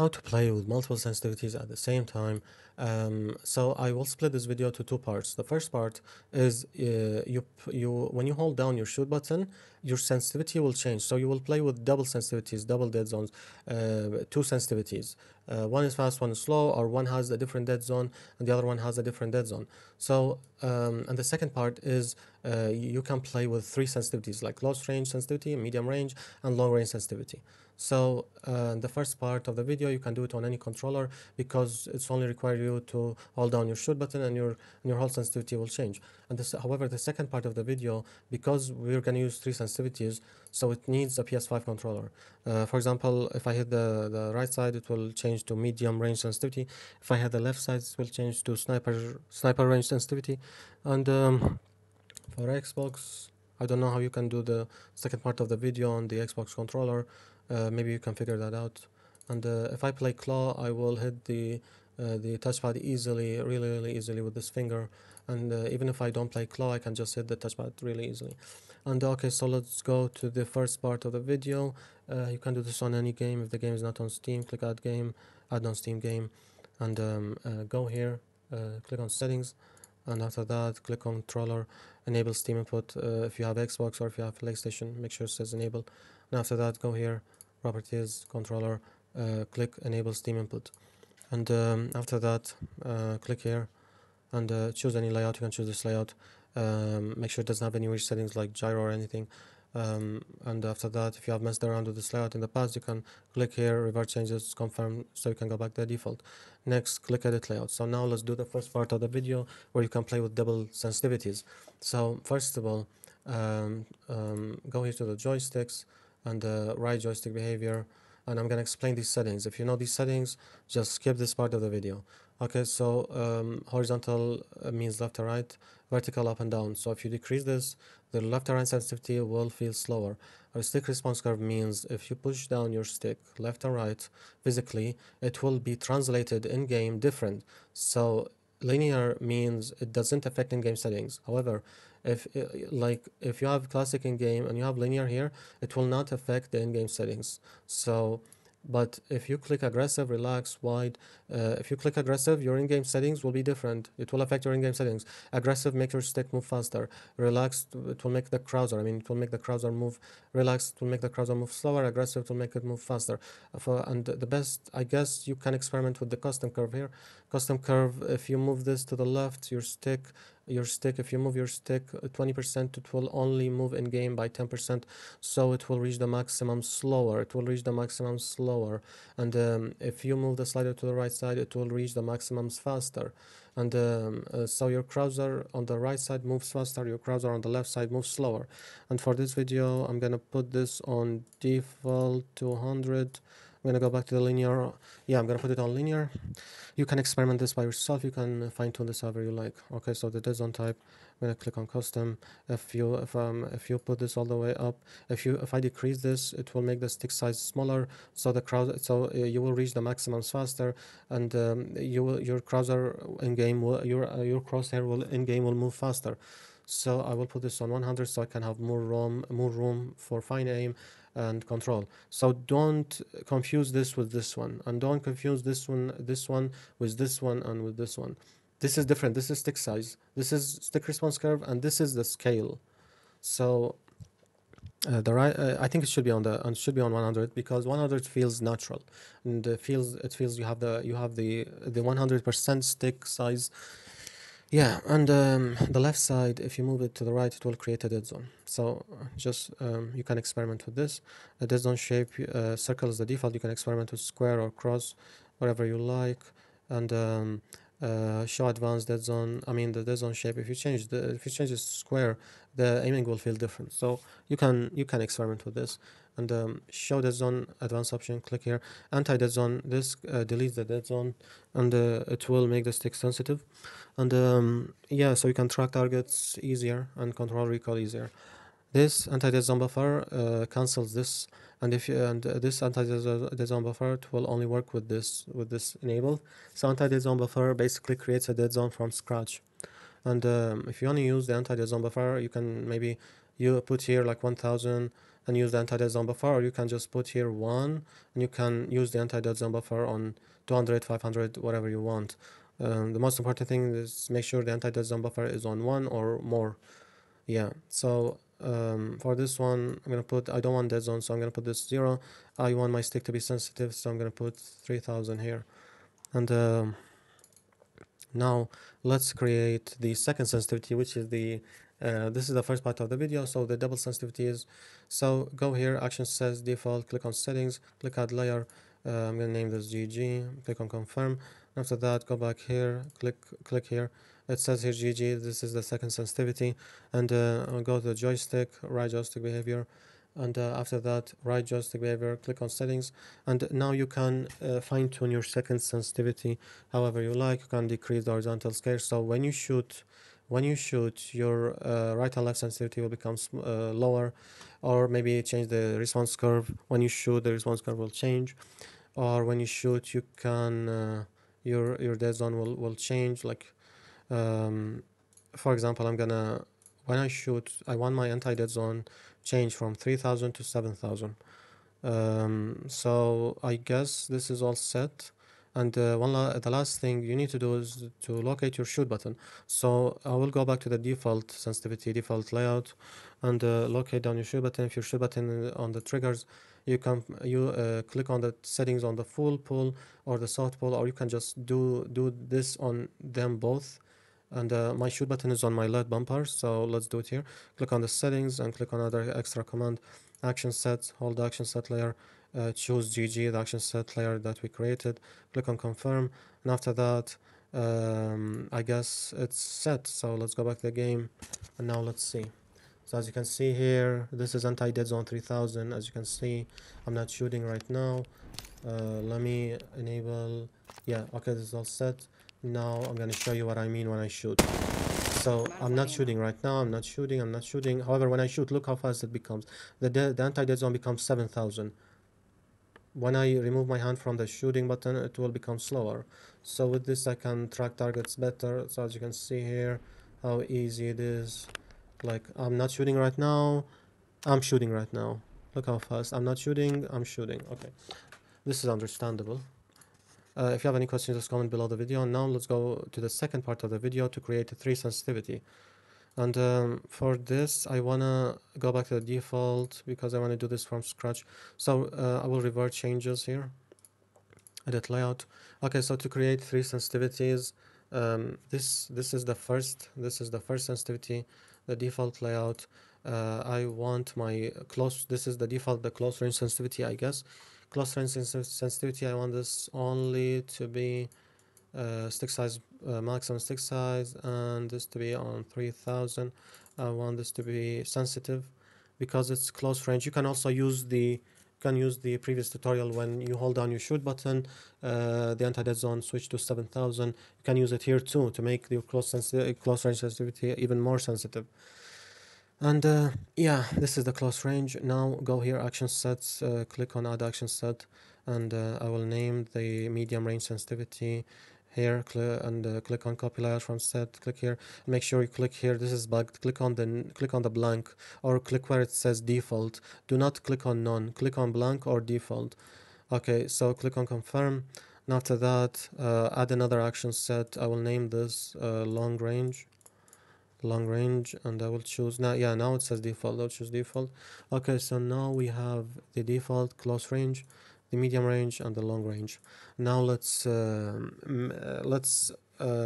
how to play with multiple sensitivities at the same time. So I will split this video to two parts. The first part is when you hold down your shoot button, your sensitivity will change. So you will play with double sensitivities, double dead zones, two sensitivities. One is fast, one is slow, or one has a different dead zone and the other one has a different dead zone. So and the second part is you can play with three sensitivities, like close range sensitivity, medium range, and long range sensitivity. So the first part of the video, you can do it on any controller because it's only require you to hold down your shoot button and your whole sensitivity will change. And this, however, the second part of the video, because we're going to use three sensitivities, so it needs a PS5 controller. For example, if I hit the right side, it will change to medium range sensitivity. If I hit the left side, it will change to sniper range sensitivity. And for Xbox, I don't know how you can do the second part of the video on the Xbox controller. Maybe you can figure that out. And if I play claw, I will hit the touchpad easily, really easily with this finger. And even if I don't play claw, I can just hit the touchpad really easily. And okay, so let's go to the first part of the video. You can do this on any game. If the game is not on Steam, click add game, add on Steam game, and go here, click on settings, and after that click on controller, enable Steam input. If you have Xbox or if you have PlayStation, make sure it says enable. And after that, go here, properties, controller, click enable Steam input. And after that, click here and choose any layout. You can choose this layout. Make sure it doesn't have any weird settings like gyro or anything. And after that, if you have messed around with this layout in the past, you can click here, revert changes, confirm, so you can go back to the default. Next, click edit layout. So now let's do the first part of the video where you can play with double sensitivities. So first of all, go here to the joysticks and right joystick behavior, and I'm gonna explain these settings. If you know these settings, just skip this part of the video. Okay, so horizontal means left to right, vertical up and down. So if you decrease this, the left to right sensitivity will feel slower. A stick response curve means if you push down your stick left or right physically, it will be translated in game different. So linear means it doesn't affect in-game settings. However, if you have classic in-game and you have linear here, it will not affect the in-game settings. So but if you click aggressive, relax, wide, if you click aggressive, your in-game settings will be different. It will affect your in-game settings. Aggressive, make your stick move faster. Relaxed, it will make the cursor, it will make the cursor move. Relaxed, it will make the cursor move slower. Aggressive, it will make it move faster. And the best, I guess, you can experiment with the custom curve here. Custom curve, if you move this to the left, your stick, if you move your stick 20%, it will only move in game by 10%, so it will reach the maximum slower. And if you move the slider to the right side, it will reach the maximums faster. And so your cursor on the right side moves faster, your cursor on the left side moves slower. And for this video, I'm gonna put this on default 200. I'm gonna go back to the linear. Yeah, I'm gonna put it on linear. You can experiment this by yourself. You can fine tune this however you like. Okay, so the deadzone type, I'm gonna click on custom. If you put this all the way up, if I decrease this, it will make the stick size smaller. So you will reach the maximums faster, and your cursor in game your crosshair will in game will move faster. So I will put this on 100 so I can have more room for fine aim and control. So don't confuse this with this one, and don't confuse this one with this one and with this one. This is different. This is stick size, this is stick response curve, and this is the scale. So the right, I think it should be on 100 because 100 feels natural, and it feels you have the 100% stick size. Yeah, and the left side, if you move it to the right, it will create a dead zone. So just you can experiment with this. A dead zone shape, circle is the default. You can experiment with square or cross, whatever you like. And show advanced dead zone. The dead zone shape. If you change it to square, the aiming will feel different. So you can experiment with this. And show dead zone advanced option. Click here. Anti-deadzone. This deletes the dead zone, and it will make the stick sensitive. And yeah, so you can track targets easier and control recoil easier. This anti-deadzone buffer cancels this, and this anti-deadzone buffer, it will only work with this enabled. So anti-deadzone buffer basically creates a dead zone from scratch. And if you only use the anti-deadzone buffer, you can maybe you put here like 1000 and use the anti-deadzone buffer, or you can just put here 1 and you can use the anti-deadzone buffer on 200, 500, whatever you want. The most important thing is make sure the anti-deadzone buffer is on 1 or more. Yeah, so for this one, I'm gonna put, I don't want dead zone, so I'm gonna put this 0. I want my stick to be sensitive, so I'm gonna put 3000 here. And now let's create the second sensitivity, which is the this is the first part of the video, so the double sensitivity is, so go here, action sets, default, click on settings, click add layer, I'm gonna name this GG, click on confirm. After that, go back here, click here, it says here GG, this is the second sensitivity, and I'll go to the joystick, right joystick behavior, and after that, right joystick behavior, click on settings, and now you can fine-tune your second sensitivity however you like. You can decrease the horizontal scale, so when you shoot your right and left sensitivity will become lower, or maybe change the response curve. When you shoot, the response curve will change, or when you shoot, you can your dead zone will change. Like for example, when I shoot, I want my anti-dead zone change from 3000 to 7000. So I guess this is all set, and the last thing you need to do is to locate your shoot button. So I will go back to the default sensitivity, default layout, and locate down your shoot button. If your shoot button on the triggers, you can click on the settings on the full pull or the soft pull, or you can just do this on them both. And my shoot button is on my LED bumper, so let's do it here. Click on the settings and click on another extra command, action set, hold the action set layer, choose GG, the action set layer that we created, click on confirm, and after that I guess it's set. So let's go back to the game, and now let's see. So as you can see here, this is anti-deadzone 3000. As you can see, I'm not shooting right now. Let me enable, yeah, okay, this is all set. Now I'm going to show you what I mean when I shoot. So I'm not shooting right now, I'm not shooting. However, when I shoot, look how fast it becomes. The anti-dead zone becomes 7000. When I remove my hand from the shooting button, it will become slower. So with this, I can track targets better. So as you can see here, how easy it is. Like, I'm not shooting right now, I'm shooting right now. Look how fast. I'm not shooting, I'm shooting. Okay, this is understandable. If you have any questions, just comment below the video. Now let's go to the second part of the video to create a 3 sensitivity. And for this, I wanna go back to the default because I wanna do this from scratch. So I will revert changes here, edit layout. Okay, so to create 3 sensitivities, this is the first sensitivity, the default layout. I want my close. This is the default, the close range sensitivity, I guess. Close range sensitivity, I want this only to be stick size, maximum stick size, and this to be on 3000. I want this to be sensitive because it's close range. You can also use the previous tutorial. When you hold down your shoot button, the anti-dead zone switch to 7000. You can use it here too to make the close range sensitivity even more sensitive. And yeah, this is the close range. Now go here, action sets, click on add action set, and I will name the medium range sensitivity here, and click on copy layer from set, click here, make sure you click here, this is bugged, click on the blank, or click where it says default. Do not click on none, click on blank or default. Okay, so click on confirm, and after that add another action set. I will name this long range, and I will choose now. Yeah, now it says default. I'll choose default. Okay, so now we have the default, close range, the medium range, and the long range. Now let's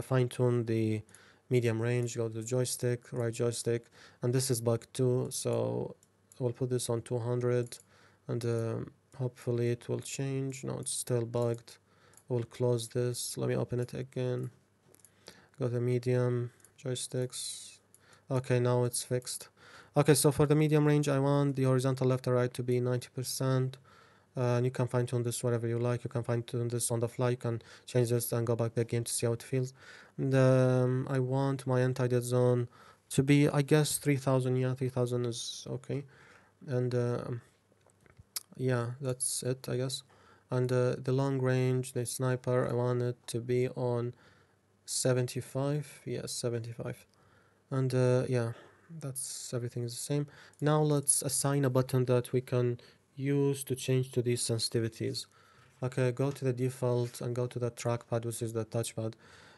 fine tune the medium range. Go to the joystick, right joystick, and this is bug 2, so I will put this on 200, and hopefully it will change. No, it's still bugged. I will close this. Let me open it again. Go to medium, joysticks. Okay, now it's fixed. Okay, so for the medium range, I want the horizontal left or right to be 90%. And you can fine tune this whatever you like. You can fine tune this on the fly. You can change this and go back again to see how it feels. And I want my anti-dead zone to be, I guess, 3000. Yeah, 3000 is okay. And yeah, that's it, I guess. And the long range, the sniper, I want it to be on 75. Yes, 75. And yeah, that's everything is the same. Now let's assign a button that we can use to change to these sensitivities. Okay, go to the default and go to the trackpad, which is the touchpad.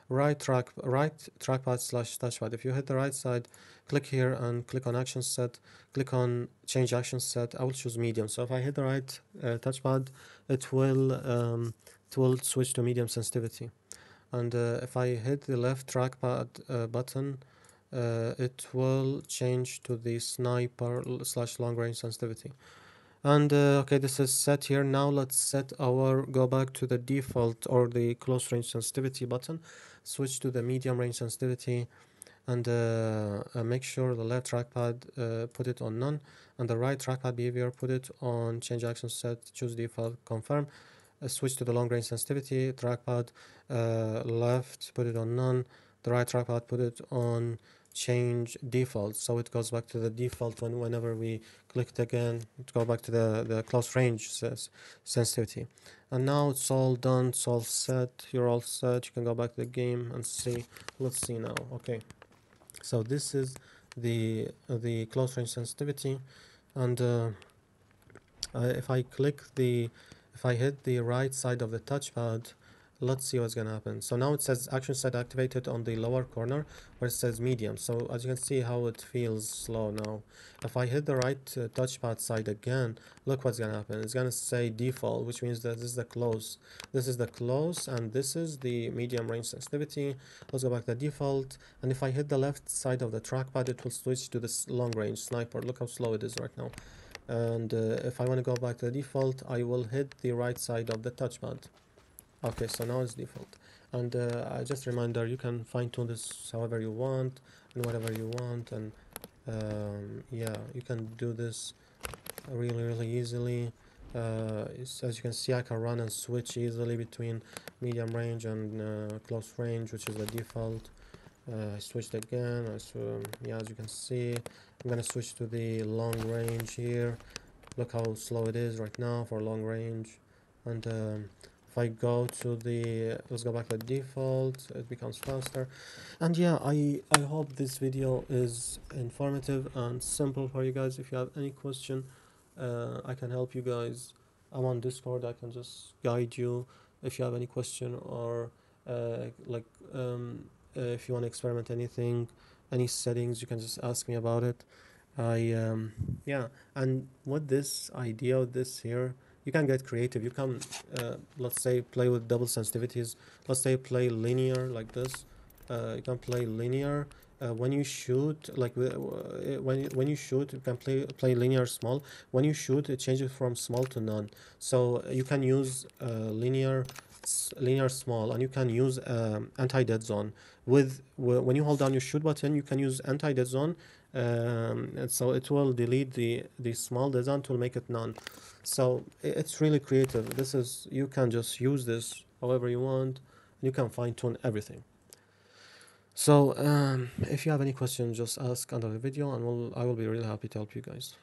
Right trackpad slash touchpad. If you hit the right side, click here and click on action set. Click on change action set. I will choose medium. So if I hit the right touchpad, it will switch to medium sensitivity. And if I hit the left trackpad button, it will change to the sniper slash long range sensitivity. And okay, this is set here. Now let's set go back to the default or the close range sensitivity button, switch to the medium range sensitivity, and make sure the left trackpad put it on none, and the right trackpad behavior put it on change action set, choose default, confirm. Switch to the long range sensitivity trackpad, left put it on none, the right trackpad put it on change default, so it goes back to the default whenever we clicked again to go back to the close range sensitivity. And now it's all done, it's all set, you're all set. You can go back to the game and see. Let's see now. Okay, so this is the close range sensitivity, and if I hit the right side of the touchpad, let's see what's gonna happen. So now it says action set activated on the lower corner where it says medium. So as you can see how it feels slow now. If I hit the right touchpad side again, look what's gonna happen. It's gonna say default, which means that this is the close. This is the close and this is the medium range sensitivity. Let's go back to the default. And if I hit the left side of the trackpad, it will switch to this long range sniper. Look how slow it is right now. And if I want to go back to the default, I will hit the right side of the touchpad. Okay, so now it's default. And just a reminder, you can fine-tune this however you want and whatever you want, and yeah, you can do this really easily. As you can see, I can run and switch easily between medium range and close range, which is the default. I switched again. Yeah, as you can see, I'm gonna switch to the long range here. Look how slow it is right now for long range. And if I go to let's go back to the default, it becomes faster. And yeah, I hope this video is informative and simple for you guys. If you have any question, I can help you guys. I'm on Discord. I can just guide you if you have any question, or like if you want to experiment anything, any settings, you can just ask me about it. Yeah, and with this idea of this here, you can get creative. You can let's say play with double sensitivities. Let's say play linear like this. You can play linear when you shoot, like when you shoot, you can play linear small. When you shoot, it changes from small to none. So you can use linear small, and you can use anti-deadzone when you hold down your shoot button. You can use anti-deadzone, and so it will delete the small deadzone to make it none. So it's really creative. You can just use this however you want. You can fine-tune everything. So if you have any questions, just ask under the video, and I will be really happy to help you guys.